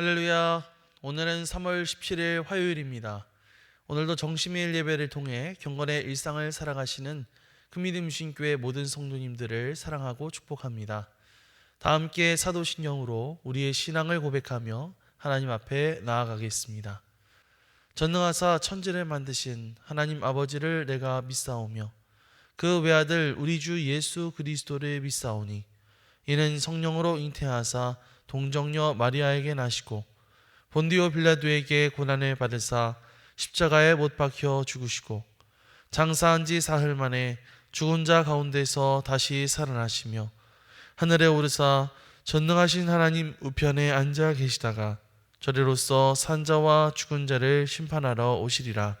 할렐루야. 오늘은 3월 17일 화요일입니다. 오늘도 정심일 예배를 통해 경건의 일상을 살아가시는 금리듬신교회 모든 성도님들을 사랑하고 축복합니다. 다 함께 사도신경으로 우리의 신앙을 고백하며 하나님 앞에 나아가겠습니다. 전능하사 천지를 만드신 하나님 아버지를 내가 믿사오며 그 외아들 우리 주 예수 그리스도를 믿사오니 이는 성령으로 잉태하사 동정녀 마리아에게 나시고 본디오 빌라도에게 고난을 받으사 십자가에 못 박혀 죽으시고 장사한 지 사흘 만에 죽은 자 가운데서 다시 살아나시며 하늘에 오르사 전능하신 하나님 우편에 앉아 계시다가 저리로서 산자와 죽은 자를 심판하러 오시리라.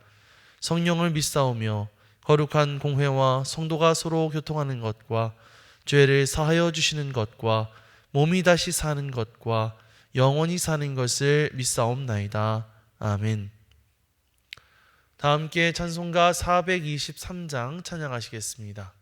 성령을 믿사오며 거룩한 공회와 성도가 서로 교통하는 것과 죄를 사하여 주시는 것과 몸이 다시 사는 것과 영원히 사는 것을 믿사옵나이다. 아멘. 다 함께 찬송가 423장 찬양하시겠습니다.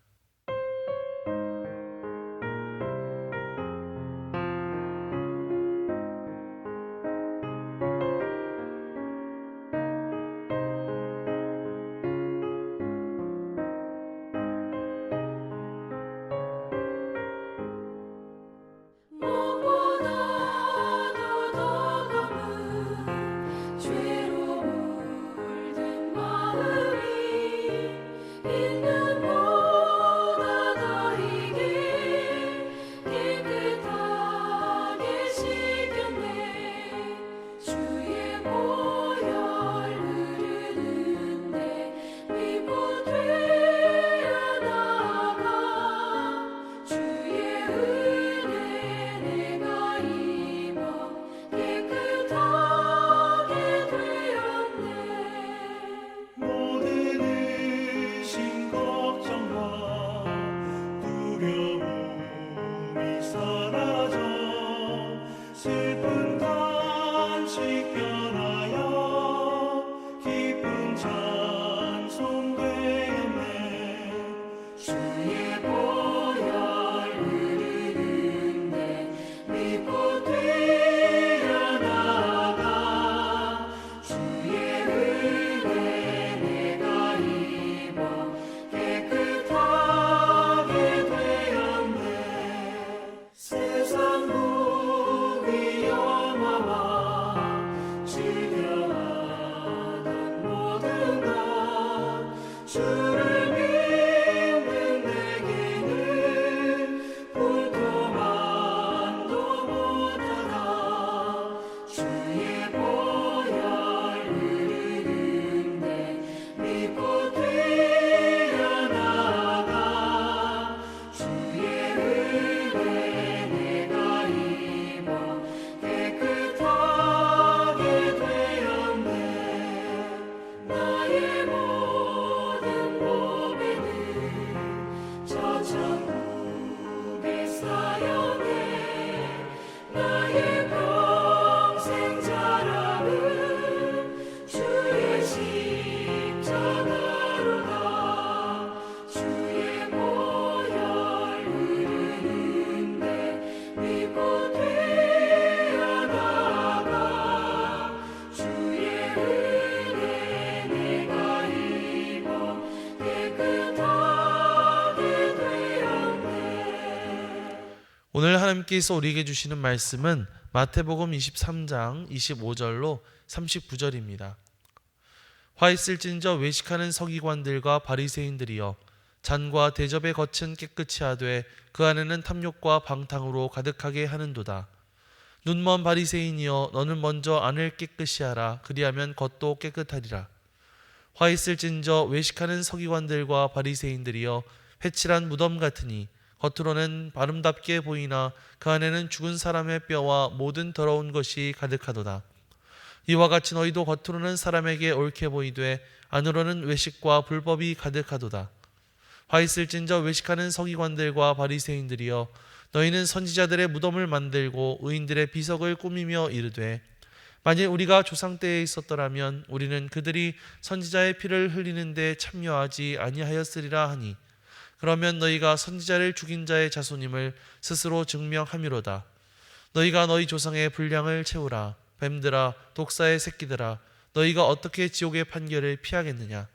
오늘 하나님께서 우리에게 주시는 말씀은 마태복음 23장 25절로 39절입니다. 화 있을진저 외식하는 서기관들과 바리새인들이여 잔과 대접의 겉은 깨끗이 하되 그 안에는 탐욕과 방탕으로 가득하게 하는도다. 눈먼 바리새인이여 너는 먼저 안을 깨끗이 하라. 그리하면 겉도 깨끗하리라. 화 있을진저 외식하는 서기관들과 바리새인들이여 회칠한 무덤 같으니 겉으로는 아름답게 보이나 그 안에는 죽은 사람의 뼈와 모든 더러운 것이 가득하도다. 이와 같이 너희도 겉으로는 사람에게 옳게 보이되 안으로는 외식과 불법이 가득하도다. 화 있을진저 외식하는 서기관들과 바리새인들이여 너희는 선지자들의 무덤을 만들고 의인들의 비석을 꾸미며 이르되 만일 우리가 조상 때에 있었더라면 우리는 그들이 선지자의 피를 흘리는데 참여하지 아니하였으리라 하니 그러면 너희가 선지자를 죽인 자의 자손임을 스스로 증명함이로다. 너희가 너희 조상의 분량을 채우라. 뱀들아, 독사의 새끼들아, 너희가 어떻게 지옥의 판결을 피하겠느냐?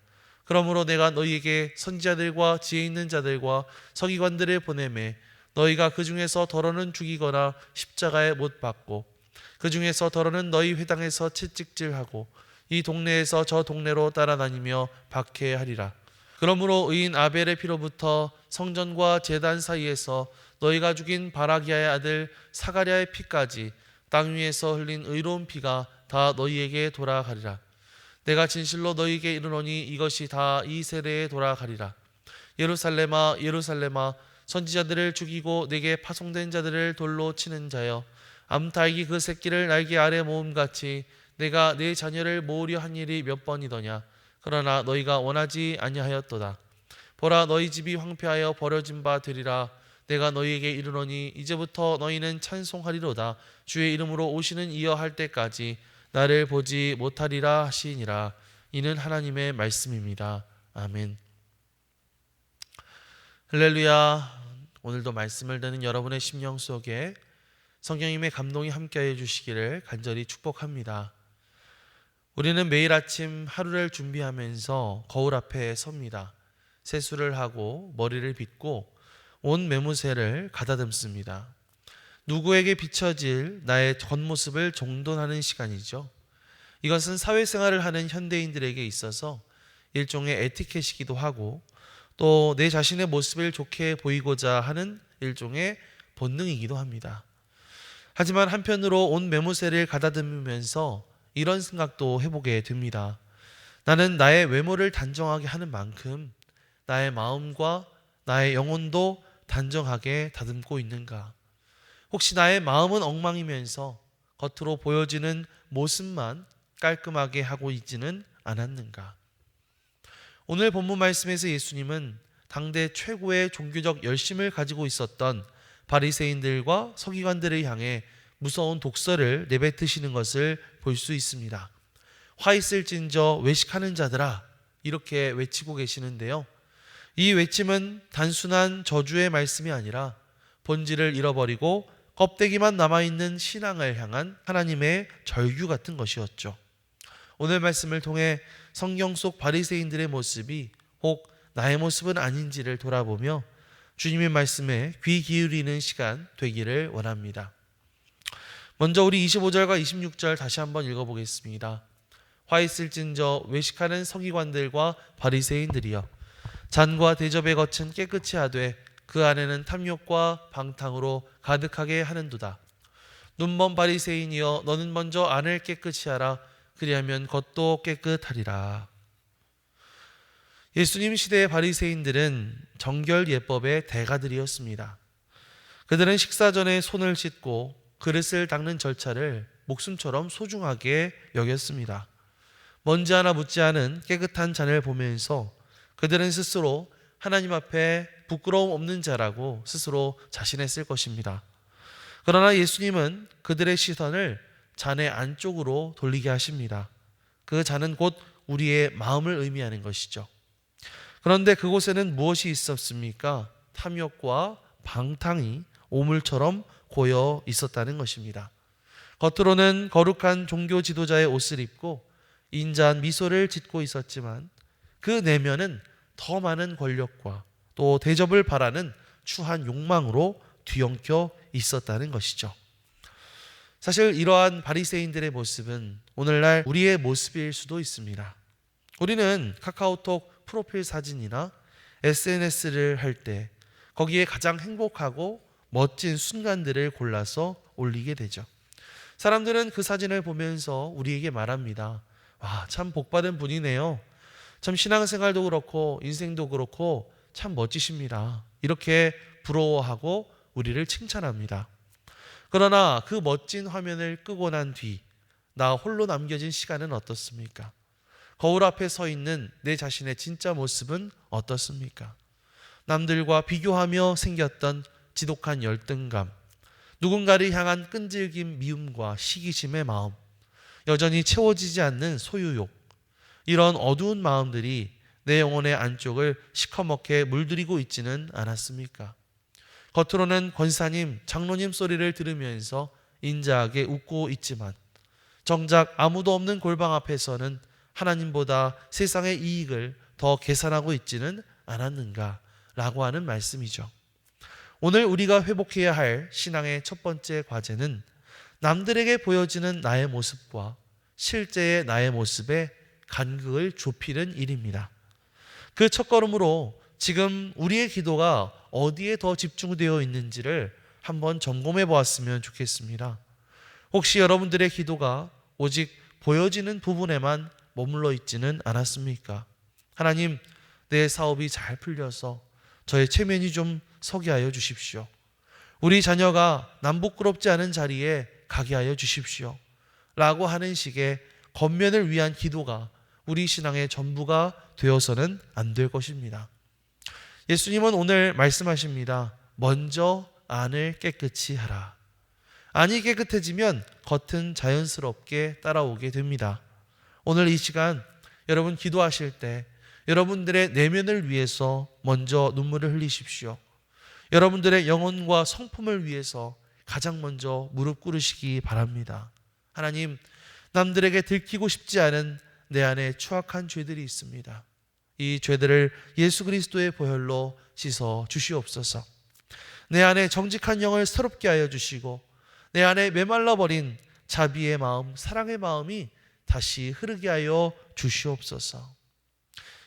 그러므로 내가 너희에게 선지자들과 지혜 있는 자들과 서기관들을 보내매 너희가 그 중에서 더러는 죽이거나 십자가에 못 박고 그 중에서 더러는 너희 회당에서 채찍질하고 이 동네에서 저 동네로 따라다니며 박해하리라. 그러므로 의인 아벨의 피로부터 성전과 제단 사이에서 너희가 죽인 바라기야의 아들 사가랴의 피까지 땅 위에서 흘린 의로운 피가 다 너희에게 돌아가리라. 내가 진실로 너희에게 이르노니 이것이 다 이 세대에 돌아가리라. 예루살렘아, 예루살렘아, 선지자들을 죽이고 내게 파송된 자들을 돌로 치는 자여, 암탉이 그 새끼를 날개 아래 모음같이 내가 내 자녀를 모으려 한 일이 몇 번이더냐. 그러나 너희가 원하지 아니하였도다. 보라, 너희 집이 황폐하여 버려진 바 되리라. 내가 너희에게 이르노니 이제부터 너희는 찬송하리로다. 주의 이름으로 오시는 이여 할 때까지 나를 보지 못하리라 하시니라. 이는 하나님의 말씀입니다. 아멘. 할렐루야. 오늘도 말씀을 듣는 여러분의 심령 속에 성령님의 감동이 함께해 주시기를 간절히 축복합니다. 우리는 매일 아침 하루를 준비하면서 거울 앞에 섭니다. 세수를 하고 머리를 빗고 온 매무새를 가다듬습니다. 누구에게 비춰질 나의 겉모습을 정돈하는 시간이죠. 이것은 사회생활을 하는 현대인들에게 있어서 일종의 에티켓이기도 하고 또 내 자신의 모습을 좋게 보이고자 하는 일종의 본능이기도 합니다. 하지만 한편으로 온 매무새를 가다듬으면서 이런 생각도 해보게 됩니다. 나는 나의 외모를 단정하게 하는 만큼 나의 마음과 나의 영혼도 단정하게 다듬고 있는가? 혹시 나의 마음은 엉망이면서 겉으로 보여지는 모습만 깔끔하게 하고 있지는 않았는가? 오늘 본문 말씀에서 예수님은 당대 최고의 종교적 열심을 가지고 있었던 바리새인들과 서기관들을 향해 무서운 독설을 내뱉으시는 것을 볼 수 있습니다. 화 있을진저 외식하는 자들아, 이렇게 외치고 계시는데요. 이 외침은 단순한 저주의 말씀이 아니라 본질을 잃어버리고 껍데기만 남아있는 신앙을 향한 하나님의 절규 같은 것이었죠. 오늘 말씀을 통해 성경 속 바리새인들의 모습이 혹 나의 모습은 아닌지를 돌아보며 주님의 말씀에 귀 기울이는 시간 되기를 원합니다. 먼저 우리 25절과 26절 다시 한번 읽어보겠습니다. 화 있을진저 외식하는 서기관들과 바리새인들이여, 잔과 대접의 겉은 깨끗이 하되 그 안에는 탐욕과 방탕으로 가득하게 하는도다. 눈먼 바리새인이여, 너는 먼저 안을 깨끗이 하라. 그리하면 겉도 깨끗하리라. 예수님 시대의 바리새인들은 정결 예법의 대가들이었습니다. 그들은 식사 전에 손을 씻고 그릇을 닦는 절차를 목숨처럼 소중하게 여겼습니다. 먼지 하나 묻지 않은 깨끗한 잔을 보면서 그들은 스스로 하나님 앞에 부끄러움 없는 자라고 스스로 자신했을 것입니다. 그러나 예수님은 그들의 시선을 잔의 안쪽으로 돌리게 하십니다. 그 잔은 곧 우리의 마음을 의미하는 것이죠. 그런데 그곳에는 무엇이 있었습니까? 탐욕과 방탕이 오물처럼 고여 있었다는 것입니다. 겉으로는 거룩한 종교 지도자의 옷을 입고 인자한 미소를 짓고 있었지만 그 내면은 더 많은 권력과 또 대접을 바라는 추한 욕망으로 뒤엉켜 있었다는 것이죠. 사실 이러한 바리새인들의 모습은 오늘날 우리의 모습일 수도 있습니다. 우리는 카카오톡 프로필 사진이나 SNS를 할 때 거기에 가장 행복하고 멋진 순간들을 골라서 올리게 되죠. 사람들은 그 사진을 보면서 우리에게 말합니다. 와, 참 복받은 분이네요. 참 신앙생활도 그렇고 인생도 그렇고 참 멋지십니다. 이렇게 부러워하고 우리를 칭찬합니다. 그러나 그 멋진 화면을 끄고 난 뒤 나 홀로 남겨진 시간은 어떻습니까? 거울 앞에 서 있는 내 자신의 진짜 모습은 어떻습니까? 남들과 비교하며 생겼던 지독한 열등감, 누군가를 향한 끈질긴 미움과 시기심의 마음, 여전히 채워지지 않는 소유욕, 이런 어두운 마음들이 내 영혼의 안쪽을 시커멓게 물들이고 있지는 않았습니까? 겉으로는 권사님, 장로님 소리를 들으면서 인자하게 웃고 있지만 정작 아무도 없는 골방 앞에서는 하나님보다 세상의 이익을 더 계산하고 있지는 않았는가 라고 하는 말씀이죠. 오늘 우리가 회복해야 할 신앙의 첫 번째 과제는 남들에게 보여지는 나의 모습과 실제의 나의 모습의 간극을 좁히는 일입니다. 그 첫걸음으로 지금 우리의 기도가 어디에 더 집중되어 있는지를 한번 점검해 보았으면 좋겠습니다. 혹시 여러분들의 기도가 오직 보여지는 부분에만 머물러 있지는 않았습니까? 하나님, 내 사업이 잘 풀려서 저의 체면이 좀 서게 하여 주십시오. 우리 자녀가 남 부끄럽지 않은 자리에 가게 하여 주십시오. 라고 하는 식의 겉면을 위한 기도가 우리 신앙의 전부가 되어서는 안 될 것입니다. 예수님은 오늘 말씀하십니다. 먼저 안을 깨끗이 하라. 안이 깨끗해지면 겉은 자연스럽게 따라오게 됩니다. 오늘 이 시간 여러분 기도하실 때 여러분들의 내면을 위해서 먼저 눈물을 흘리십시오. 여러분들의 영혼과 성품을 위해서 가장 먼저 무릎 꿇으시기 바랍니다. 하나님, 남들에게 들키고 싶지 않은 내 안에 추악한 죄들이 있습니다. 이 죄들을 예수 그리스도의 보혈로 씻어 주시옵소서. 내 안에 정직한 영을 새롭게 하여 주시고 내 안에 메말라버린 자비의 마음, 사랑의 마음이 다시 흐르게 하여 주시옵소서.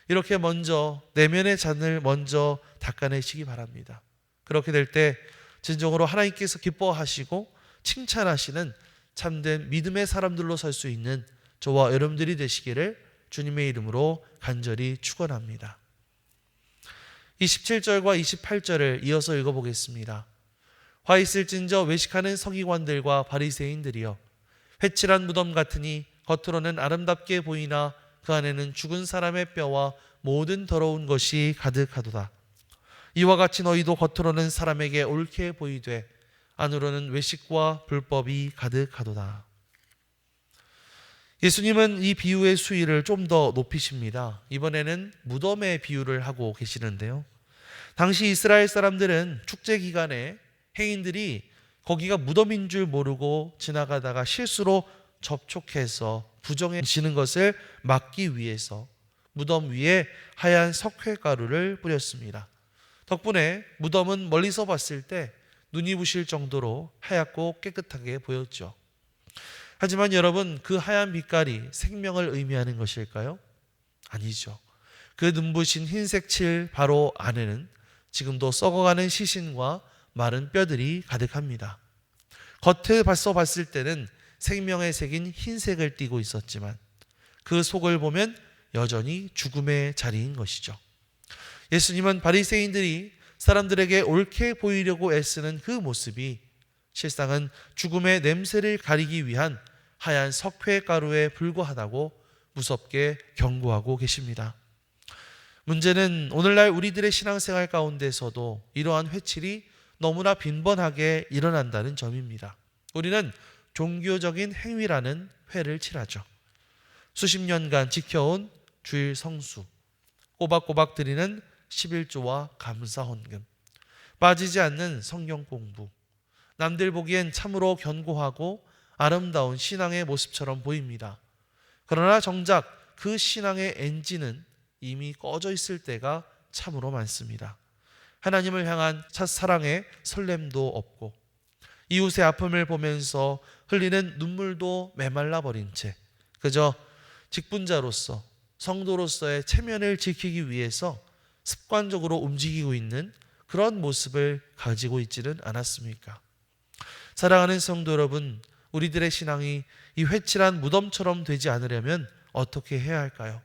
이렇게 먼저 내면의 잔을 먼저 닦아내시기 바랍니다. 그렇게 될 때 진정으로 하나님께서 기뻐하시고 칭찬하시는 참된 믿음의 사람들로 설 수 있는 저와 여러분들이 되시기를 주님의 이름으로 간절히 축원합니다. 27절과 28절을 이어서 읽어보겠습니다. 화 있을진저 외식하는 서기관들과 바리새인들이여, 회칠한 무덤 같으니 겉으로는 아름답게 보이나 그 안에는 죽은 사람의 뼈와 모든 더러운 것이 가득하도다. 이와 같이 너희도 겉으로는 사람에게 옳게 보이되 안으로는 외식과 불법이 가득하도다. 예수님은 이 비유의 수위를 좀 더 높이십니다. 이번에는 무덤의 비유를 하고 계시는데요. 당시 이스라엘 사람들은 축제 기간에 행인들이 거기가 무덤인 줄 모르고 지나가다가 실수로 접촉해서 부정해지는 것을 막기 위해서 무덤 위에 하얀 석회가루를 뿌렸습니다. 덕분에 무덤은 멀리서 봤을 때 눈이 부실 정도로 하얗고 깨끗하게 보였죠. 하지만 여러분, 그 하얀 빛깔이 생명을 의미하는 것일까요? 아니죠. 그 눈부신 흰색 칠 바로 안에는 지금도 썩어가는 시신과 마른 뼈들이 가득합니다. 겉을 봤을 때는 생명의 색인 흰색을 띠고 있었지만 그 속을 보면 여전히 죽음의 자리인 것이죠. 예수님은 바리새인들이 사람들에게 옳게 보이려고 애쓰는 그 모습이 실상은 죽음의 냄새를 가리기 위한 하얀 석회가루에 불과하다고 무섭게 경고하고 계십니다. 문제는 오늘날 우리들의 신앙생활 가운데서도 이러한 회칠이 너무나 빈번하게 일어난다는 점입니다. 우리는 종교적인 행위라는 회를 칠하죠. 수십 년간 지켜온 주일 성수, 꼬박꼬박 드리는 11조와 감사 헌금, 빠지지 않는 성경 공부, 남들 보기엔 참으로 견고하고 아름다운 신앙의 모습처럼 보입니다. 그러나 정작 그 신앙의 엔진은 이미 꺼져 있을 때가 참으로 많습니다. 하나님을 향한 첫사랑의 설렘도 없고 이웃의 아픔을 보면서 흘리는 눈물도 메말라 버린 채 그저 직분자로서 성도로서의 체면을 지키기 위해서 습관적으로 움직이고 있는 그런 모습을 가지고 있지는 않았습니까? 사랑하는 성도 여러분, 우리들의 신앙이 이 회칠한 무덤처럼 되지 않으려면 어떻게 해야 할까요?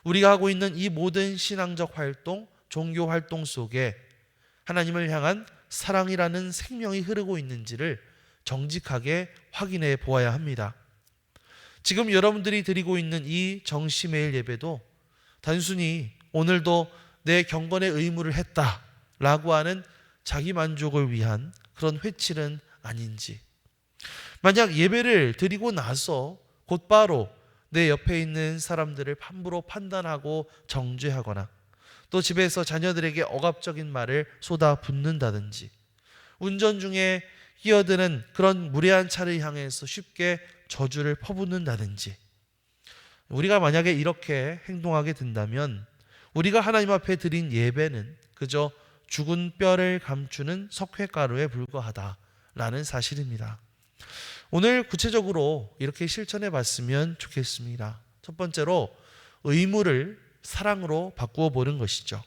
우리가 하고 있는 이 모든 신앙적 활동, 종교 활동 속에 하나님을 향한 사랑이라는 생명이 흐르고 있는지를 정직하게 확인해 보아야 합니다. 지금 여러분들이 드리고 있는 이 정시매일 예배도 단순히 오늘도 내 경건의 의무를 했다라고 하는 자기 만족을 위한 그런 회칠은 아닌지, 만약 예배를 드리고 나서 곧바로 내 옆에 있는 사람들을 함부로 판단하고 정죄하거나 또 집에서 자녀들에게 억압적인 말을 쏟아붓는다든지, 운전 중에 끼어드는 그런 무례한 차를 향해서 쉽게 저주를 퍼붓는다든지, 우리가 만약에 이렇게 행동하게 된다면 우리가 하나님 앞에 드린 예배는 그저 죽은 뼈를 감추는 석회가루에 불과하다라는 사실입니다. 오늘 구체적으로 이렇게 실천해 봤으면 좋겠습니다. 첫 번째로 의무를 사랑으로 바꾸어 보는 것이죠.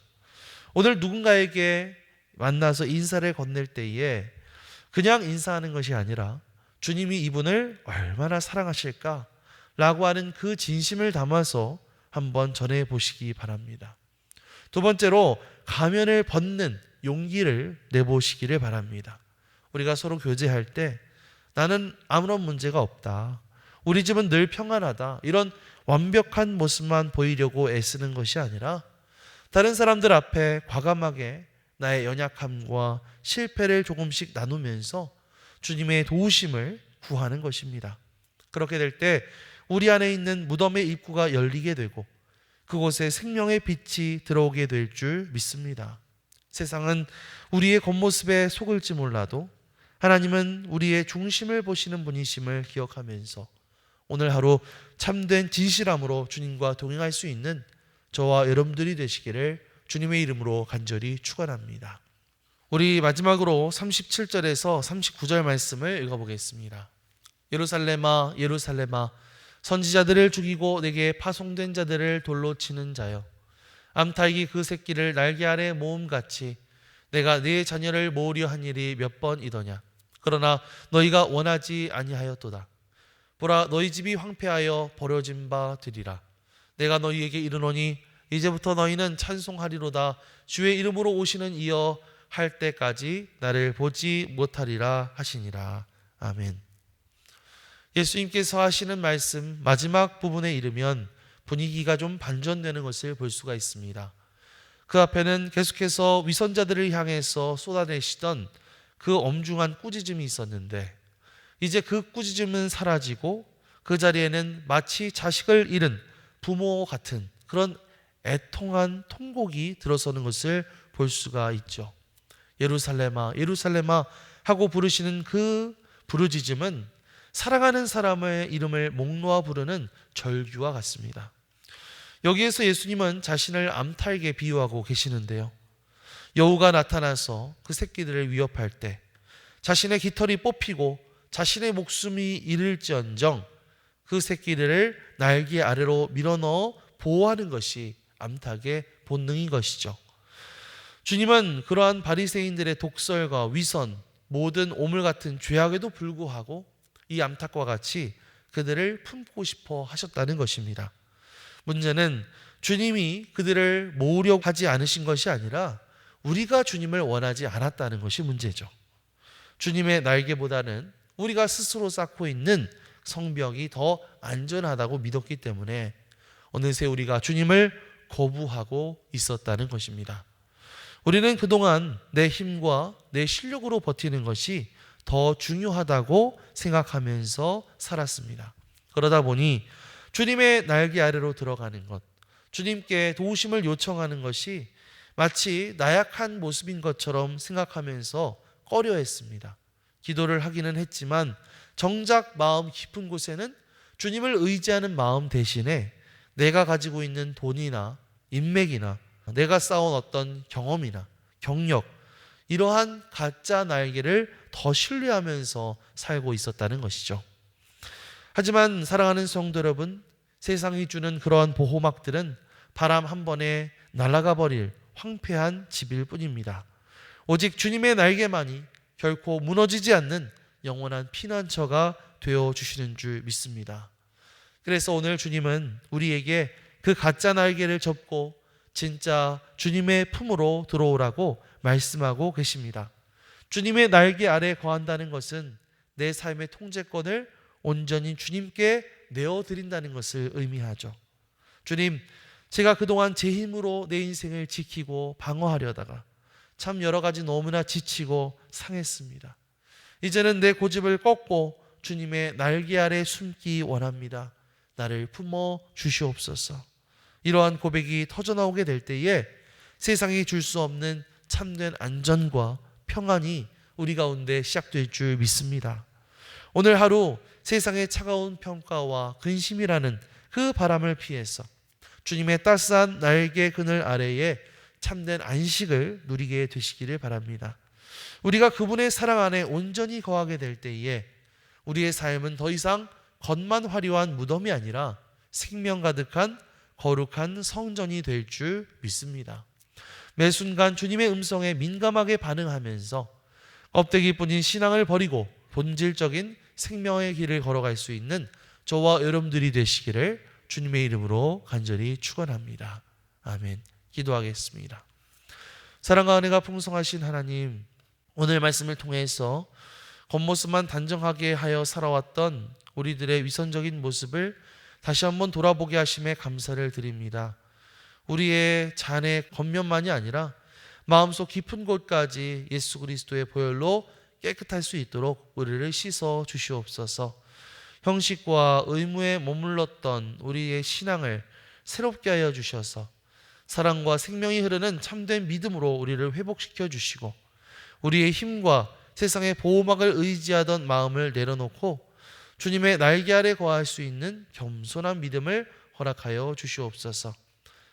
오늘 누군가에게 만나서 인사를 건넬 때에 그냥 인사하는 것이 아니라 주님이 이분을 얼마나 사랑하실까 라고 하는 그 진심을 담아서 한번 전해 보시기 바랍니다. 두 번째로 가면을 벗는 용기를 내보시기를 바랍니다. 우리가 서로 교제할 때 나는 아무런 문제가 없다, 우리 집은 늘 평안하다, 이런 완벽한 모습만 보이려고 애쓰는 것이 아니라 다른 사람들 앞에 과감하게 나의 연약함과 실패를 조금씩 나누면서 주님의 도우심을 구하는 것입니다. 그렇게 될 때 우리 안에 있는 무덤의 입구가 열리게 되고 그곳에 생명의 빛이 들어오게 될 줄 믿습니다. 세상은 우리의 겉모습에 속을지 몰라도 하나님은 우리의 중심을 보시는 분이심을 기억하면서 오늘 하루 참된 진실함으로 주님과 동행할 수 있는 저와 여러분들이 되시기를 주님의 이름으로 간절히 축원합니다. 우리 마지막으로 37절에서 39절 말씀을 읽어보겠습니다. 예루살렘아 예루살렘아 선지자들을 죽이고 내게 파송된 자들을 돌로 치는 자여, 암탉이 그 새끼를 날개 아래 모음같이 내가 네 자녀를 모으려 한 일이 몇 번이더냐. 그러나 너희가 원하지 아니하였도다. 보라, 너희 집이 황폐하여 버려진 바 되리라. 내가 너희에게 이르노니 이제부터 너희는 찬송하리로다. 주의 이름으로 오시는 이여 할 때까지 나를 보지 못하리라 하시니라. 아멘. 예수님께서 하시는 말씀 마지막 부분에 이르면 분위기가 좀 반전되는 것을 볼 수가 있습니다. 그 앞에는 계속해서 위선자들을 향해서 쏟아내시던 그 엄중한 꾸짖음이 있었는데 이제 그 꾸짖음은 사라지고 그 자리에는 마치 자식을 잃은 부모 같은 그런 애통한 통곡이 들어서는 것을 볼 수가 있죠. 예루살렘아 예루살렘아 하고 부르시는 그 부르짖음은 사랑하는 사람의 이름을 목 놓아 부르는 절규와 같습니다. 여기에서 예수님은 자신을 암탉에 비유하고 계시는데요, 여우가 나타나서 그 새끼들을 위협할 때 자신의 깃털이 뽑히고 자신의 목숨이 잃을지언정 그 새끼들을 날개 아래로 밀어넣어 보호하는 것이 암탉의 본능인 것이죠. 주님은 그러한 바리새인들의 독설과 위선, 모든 오물 같은 죄악에도 불구하고 이 암탉과 같이 그들을 품고 싶어 하셨다는 것입니다. 문제는 주님이 그들을 모으려고 하지 않으신 것이 아니라 우리가 주님을 원하지 않았다는 것이 문제죠. 주님의 날개보다는 우리가 스스로 쌓고 있는 성벽이 더 안전하다고 믿었기 때문에 어느새 우리가 주님을 거부하고 있었다는 것입니다. 우리는 그동안 내 힘과 내 실력으로 버티는 것이 더 중요하다고 생각하면서 살았습니다. 그러다 보니 주님의 날개 아래로 들어가는 것, 주님께 도우심을 요청하는 것이 마치 나약한 모습인 것처럼 생각하면서 꺼려했습니다. 기도를 하기는 했지만 정작 마음 깊은 곳에는 주님을 의지하는 마음 대신에 내가 가지고 있는 돈이나 인맥이나 내가 쌓아온 어떤 경험이나 경력, 이러한 가짜 날개를 더 신뢰하면서 살고 있었다는 것이죠. 하지만 사랑하는 성도 여러분, 세상이 주는 그러한 보호막들은 바람 한 번에 날아가 버릴 황폐한 집일 뿐입니다. 오직 주님의 날개만이 결코 무너지지 않는 영원한 피난처가 되어주시는 줄 믿습니다. 그래서 오늘 주님은 우리에게 그 가짜 날개를 접고 진짜 주님의 품으로 들어오라고 말씀하고 계십니다. 주님의 날개 아래 거한다는 것은 내 삶의 통제권을 온전히 주님께 내어드린다는 것을 의미하죠. 주님, 제가 그동안 제 힘으로 내 인생을 지키고 방어하려다가 참 여러 가지 너무나 지치고 상했습니다. 이제는 내 고집을 꺾고 주님의 날개 아래 숨기 원합니다. 나를 품어 주시옵소서. 이러한 고백이 터져나오게 될 때에 세상이 줄 수 없는 참된 안전과 평안이 우리 가운데 시작될 줄 믿습니다. 오늘 하루 세상의 차가운 평가와 근심이라는 그 바람을 피해서 주님의 따스한 날개 그늘 아래에 참된 안식을 누리게 되시기를 바랍니다. 우리가 그분의 사랑 안에 온전히 거하게 될 때에 우리의 삶은 더 이상 겉만 화려한 무덤이 아니라 생명 가득한 거룩한 성전이 될 줄 믿습니다. 매 순간 주님의 음성에 민감하게 반응하면서 껍데기뿐인 신앙을 버리고 본질적인 생명의 길을 걸어갈 수 있는 저와 여러분들이 되시기를 주님의 이름으로 간절히 축원합니다. 아멘. 기도하겠습니다. 사랑과 은혜가 풍성하신 하나님, 오늘 말씀을 통해서 겉모습만 단정하게 하여 살아왔던 우리들의 위선적인 모습을 다시 한번 돌아보게 하심에 감사를 드립니다. 우리의 잔의 겉면만이 아니라 마음속 깊은 곳까지 예수 그리스도의 보혈로 깨끗할 수 있도록 우리를 씻어 주시옵소서. 형식과 의무에 머물렀던 우리의 신앙을 새롭게 하여 주셔서 사랑과 생명이 흐르는 참된 믿음으로 우리를 회복시켜 주시고 우리의 힘과 세상의 보호막을 의지하던 마음을 내려놓고 주님의 날개 아래 거할 수 있는 겸손한 믿음을 허락하여 주시옵소서.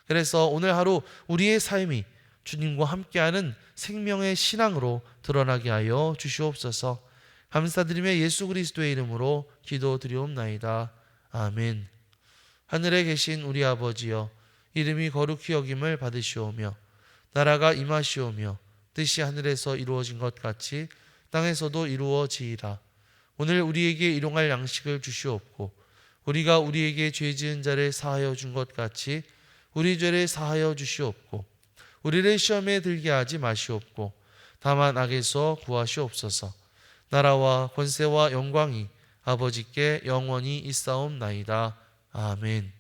그래서 오늘 하루 우리의 삶이 주님과 함께하는 생명의 신앙으로 드러나게 하여 주시옵소서. 감사드리며 예수 그리스도의 이름으로 기도드리옵나이다. 아멘. 하늘에 계신 우리 아버지여, 이름이 거룩히 여김을 받으시오며 나라가 임하시오며 뜻이 하늘에서 이루어진 것 같이 땅에서도 이루어지이다. 오늘 우리에게 일용할 양식을 주시옵고 우리가 우리에게 죄 지은 자를 사하여 준 것 같이 우리 죄를 사하여 주시옵고 우리를 시험에 들게 하지 마시옵고 다만 악에서 구하시옵소서. 나라와 권세와 영광이 아버지께 영원히 있사옵나이다. 아멘.